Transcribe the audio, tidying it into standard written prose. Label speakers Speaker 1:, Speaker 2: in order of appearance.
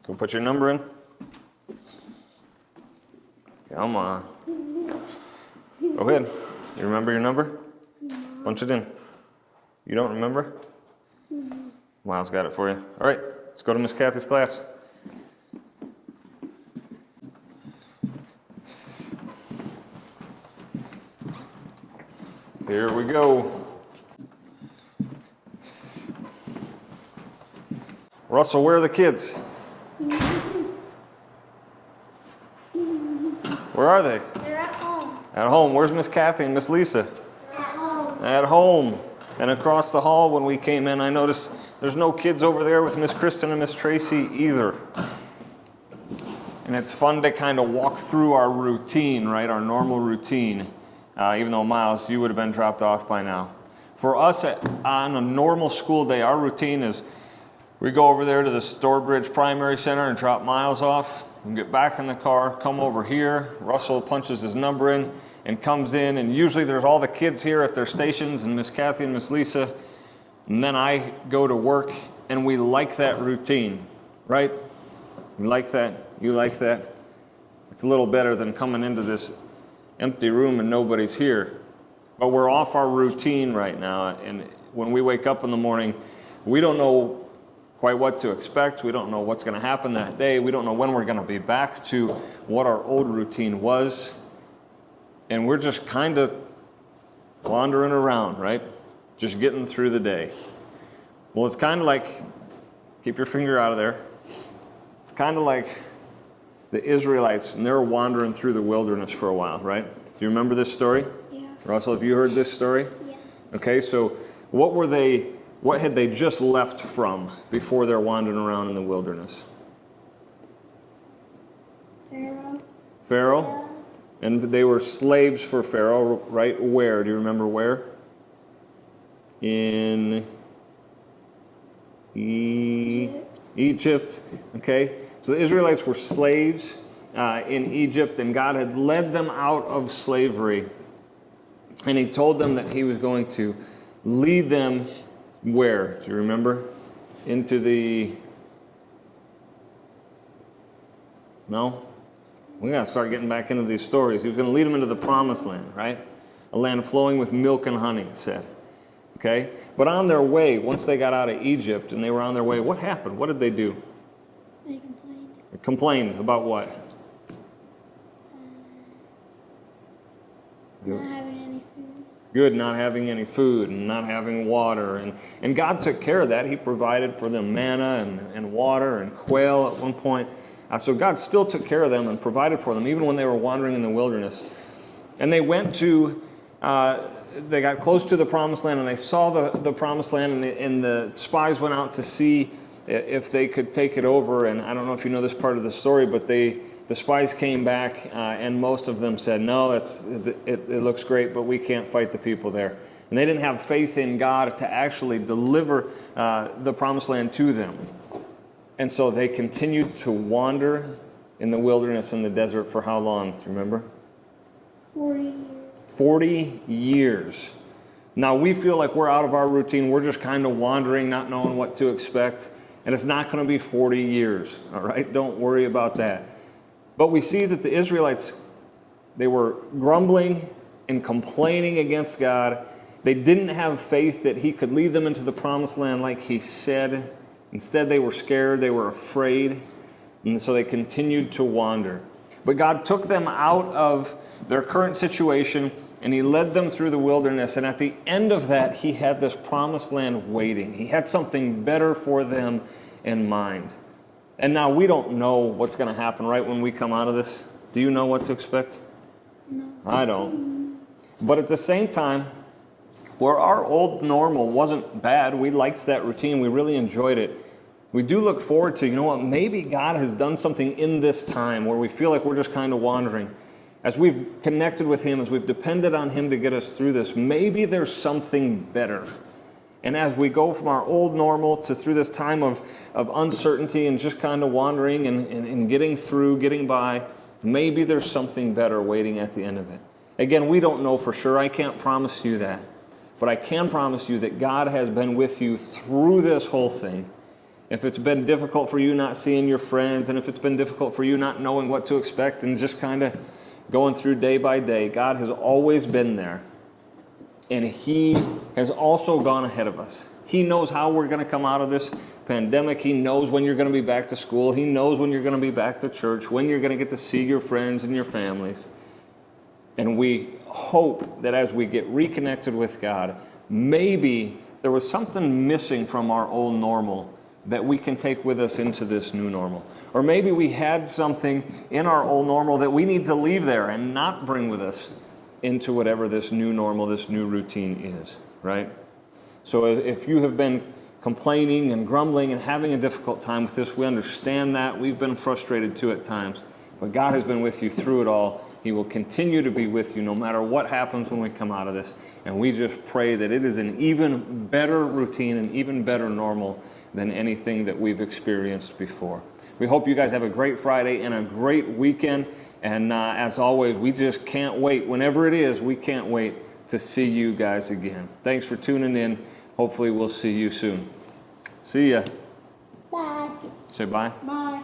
Speaker 1: Go put your number in. Come on. Go ahead. You remember your number? Punch it in. You don't remember? Miles got it for you. All right, let's go to Miss Kathy's class. Here we go. Russell, where are the kids? Where are they?
Speaker 2: They're at home.
Speaker 1: At home. Where's Miss Kathy and Miss Lisa?
Speaker 2: They're at home.
Speaker 1: At home. And across the hall when we came in, I noticed there's no kids over there with Miss Kristen and Miss Tracy either. And it's fun to kind of walk through our routine, right? Our normal routine. Even though, Miles, you would have been dropped off by now. For us, on a normal school day, our routine is we go over there to the Storebridge Primary Center and drop Miles off. And get back in the car, come over here. Russell punches his number in and comes in. And usually there's all the kids here at their stations and Miss Kathy and Miss Lisa. And then I go to work, and we like that routine, right? We like that. You like that. It's a little better than coming into this empty room and nobody's here. But we're off our routine right now, and when we wake up in the morning, we don't know quite what to expect. We don't know what's going to happen that day. We don't know when we're going to be back to what our old routine was. And we're just kind of wandering around, right? Just getting through the day. Well, it's kind of like, keep your finger out of there. It's kind of like the Israelites, and they were wandering through the wilderness for a while, right? Do you remember this story?
Speaker 2: Yeah.
Speaker 1: Russell, have you heard this story?
Speaker 2: Yeah.
Speaker 1: Okay, so what had they just left from before they're wandering around in the wilderness?
Speaker 2: Pharaoh.
Speaker 1: Pharaoh?
Speaker 2: Yeah.
Speaker 1: And they were slaves for Pharaoh, right? Where? Do you remember where? In Egypt. Okay? So the Israelites were slaves in Egypt, and God had led them out of slavery. And he told them that he was going to lead them where? Do you remember? Into the... No? We got to start getting back into these stories. He was going to lead them into the promised land, right? A land flowing with milk and honey, it said. Okay? But on their way, once they got out of Egypt and they were on their way, what happened? What did they do?
Speaker 2: They complained.
Speaker 1: They complained about what?
Speaker 2: Not having any food.
Speaker 1: Good, not having any food and not having water. And God took care of that. He provided for them manna and water and quail at one point. So God still took care of them and provided for them, even when they were wandering in the wilderness. And they went to, they got close to the promised land, and they saw the promised land, and the spies went out to see if they could take it over. And I don't know if you know this part of the story, but the spies came back, and most of them said, no, it looks great, but we can't fight the people there. And they didn't have faith in God to actually deliver the promised land to them. And so they continued to wander in the wilderness in the desert for how long? Do you remember?
Speaker 2: 40 years.
Speaker 1: 40 years. Now we feel like we're out of our routine. We're just kind of wandering, not knowing what to expect. And it's not going to be 40 years, all right? Don't worry about that. But we see that the Israelites, they were grumbling and complaining against God. They didn't have faith that he could lead them into the promised land like he said. Instead, they were scared, they were afraid, and so they continued to wander. But God took them out of their current situation, and he led them through the wilderness. And at the end of that, he had this promised land waiting. He had something better for them in mind. And now we don't know what's going to happen right when we come out of this. Do you know what to expect?
Speaker 2: No.
Speaker 1: I don't. But at the same time, where our old normal wasn't bad, we liked that routine, we really enjoyed it. We do look forward to, you know what, maybe God has done something in this time where we feel like we're just kind of wandering. As we've connected with him, as we've depended on him to get us through this, maybe there's something better. And as we go from our old normal to through this time of uncertainty and just kind of wandering and getting through, getting by, maybe there's something better waiting at the end of it. Again, we don't know for sure. I can't promise you that. But I can promise you that God has been with you through this whole thing. If it's been difficult for you not seeing your friends, and if it's been difficult for you not knowing what to expect and just kind of going through day by day, God has always been there. And He has also gone ahead of us. He knows how we're going to come out of this pandemic. He knows when you're going to be back to school. He knows when you're going to be back to church, when you're going to get to see your friends and your families. And we hope that as we get reconnected with God, maybe there was something missing from our old normal that we can take with us into this new normal. Or maybe we had something in our old normal that we need to leave there and not bring with us into whatever this new normal, this new routine is, right? So if you have been complaining and grumbling and having a difficult time with this, we understand that. We've been frustrated too at times. But God has been with you through it all. He will continue to be with you no matter what happens when we come out of this. And we just pray that it is an even better routine, an even better normal than anything that we've experienced before. We hope you guys have a great Friday and a great weekend. And as always, we just can't wait. Whenever it is, we can't wait to see you guys again. Thanks for tuning in. Hopefully we'll see you soon. See ya.
Speaker 2: Bye.
Speaker 1: Say bye.
Speaker 2: Bye.